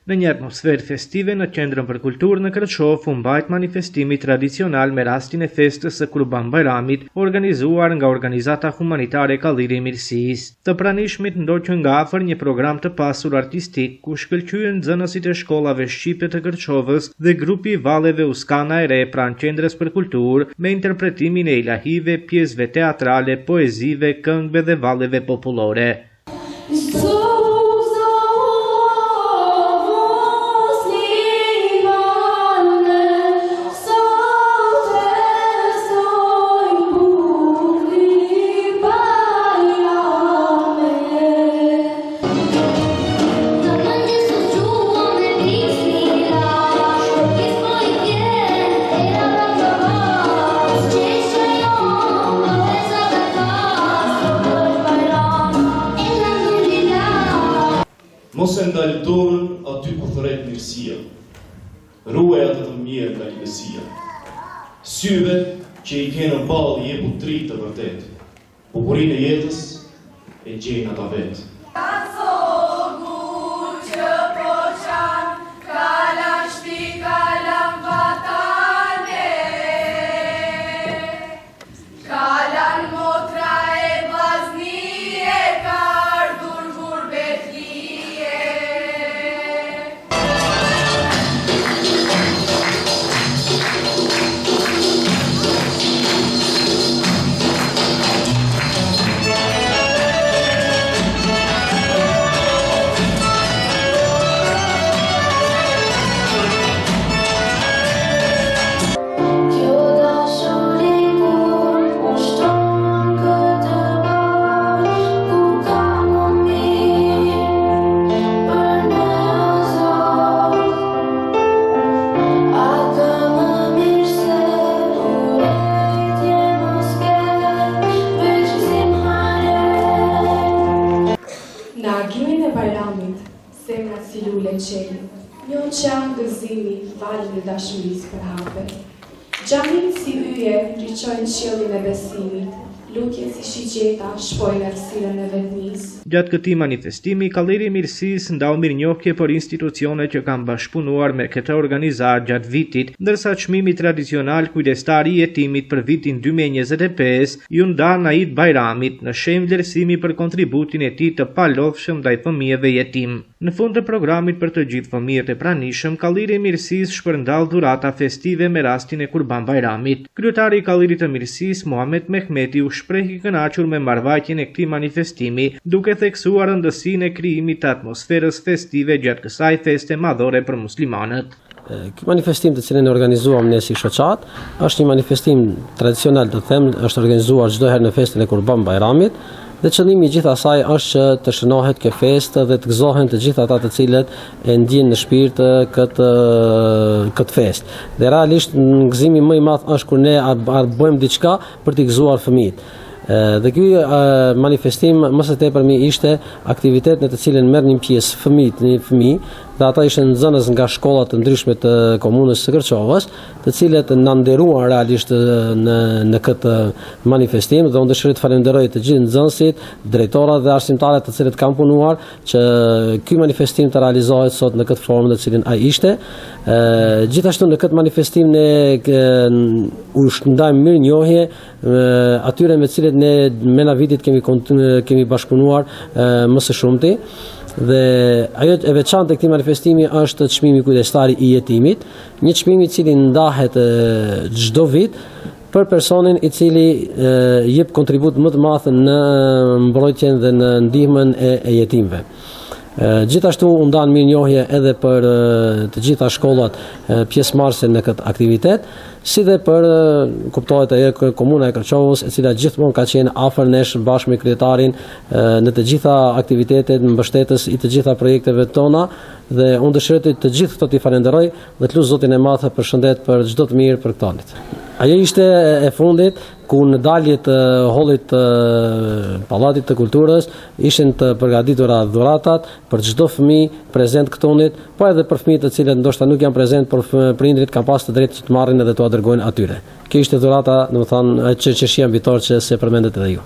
Në një atmosferë festive në Qendrën për Kulturë në Kërçov u mbajt manifestimi tradicional me rastin e festës së Kurban Bayramit, organizuar nga Organizata Humanitare Kalliri e Mirësisë. Të pranishmit ndoqën nga afër një program të pasur artistik ku shkëlqyen nxënësit e shkollave shqipe të Kërçovës dhe grupi Valleve Uskana e Re pranë Qendrës për Kulturë me interpretimin e ilahive, pjesëve teatrale, poezive, këngëve dhe valleve popullore. Mos e ndalë dorën aty ku thret mirësia. Ruaj atë të mirë nga ligësia. Syve që i kenë në balë jepu dritë të vërtet. Bukurinë e jetës e gjejnë ata vetë. Në agimin e Bayramit, semra si lule qeli, një qam gëzimi, valin e dashurisë për hape. Gjamit si yje, rriqojnë qiellin e besimit, lutje si shigjeta, shpojnë errësirën e vetmisë. Gjatë këtij manifestimi, Kalliri e Mirësisë ndau mirënjohje për institucionet që kanë bashkëpunuar me këtë organizat gjatë vitit, ndërsa çmimi tradicional kujdestari i jetimit për vitin 2025 ju nda Naid Bayramit në shenjë vlerësimi për kontributin e tij të palofshëm ndaj fëmijëve jetim. Në fund të programit për të gjithë fëmijët e pranishëm, Kalliri e Mirësisë shpërndall dhurata festive me rastin e Kurban Bayramit. Kryetari i Kallirit të Mirësisë, Muhamet Mehmeti, u shpreh i kënaqur me marrëvajtjen e këtij manifestimi, duke theksuar rëndësinë e krijimit të atmosferës festive gjatë kësaj feste madhore për muslimanët. Ky manifestim të cilin e organizuam ne si shoqat është një manifestim tradicional, të them, është organizuar çdo herë në festën e Kurban Bayramit. Dhe qëllimi i gjithë asaj është që të shënohet kjo festë dhe të gëzohen të gjithë ata të cilët e ndjejnë në shpirt këtë festë. Dhe realisht gëzimi më i madh është kur ne bëjmë diçka për t'i gëzuar fëmijët. Dhe ky manifestim më së tepërmi ishte aktivitet në të cilën merrnin pjesë fëmijë, dhe ata ishin nxënës nga shkolla të ndryshme të komunës së Kërçovës, të cilët na nderuan realisht në këtë manifestim, dhe unë dëshiroj të falenderoj të gjithë nxënësit, drejtorat dhe arsimtarët të cilët kanë punuar që ky manifestim të realizohet sot në këtë formë në cilën ai ishte. Gjithashtu në këtë manifestim ne u shndajmë mirënjohje atyre me cilët ne mena vitit kemi bashkëpunuar më së shumti. Dhe ajo e veçantë e këtij manifestimi është çmimi kujdestari i jetimit, një çmim i cili ndahet çdo vit për personin i cili jep kontribut më të madh në mbrojtjen dhe në ndihmën e jetimëve. Gjithashtu u ndan mirënjohje edhe për të gjitha shkollat pjesëmarrëse në këtë aktivitet, si dhe për kuptohet ajo komuna e Kërçovës, e cila gjithmonë ka qenë afër nesh bashkë me kryetarin në të gjitha aktivitetet, mbështetës i të gjitha projekteve tona, dhe unë dëshiroj të gjithë këto t'i falenderoj dhe të lut Zotin e Madh për shëndet për çdo të mirë për këto anit. Ajo ishte e fundit ku në dalje të hollit të Pallatit të Kulturës ishin të përgatitura dhuratat për çdo fëmijë prezent këtu nit, po edhe për fëmijët të cilët ndoshta nuk janë prezent, por prindrit kanë pas të drejtë që të marrin edhe t'u dërgojnë atyre. Kjo ishte dhurata, domethënë, çështja mbitor që se përmendet edhe ju.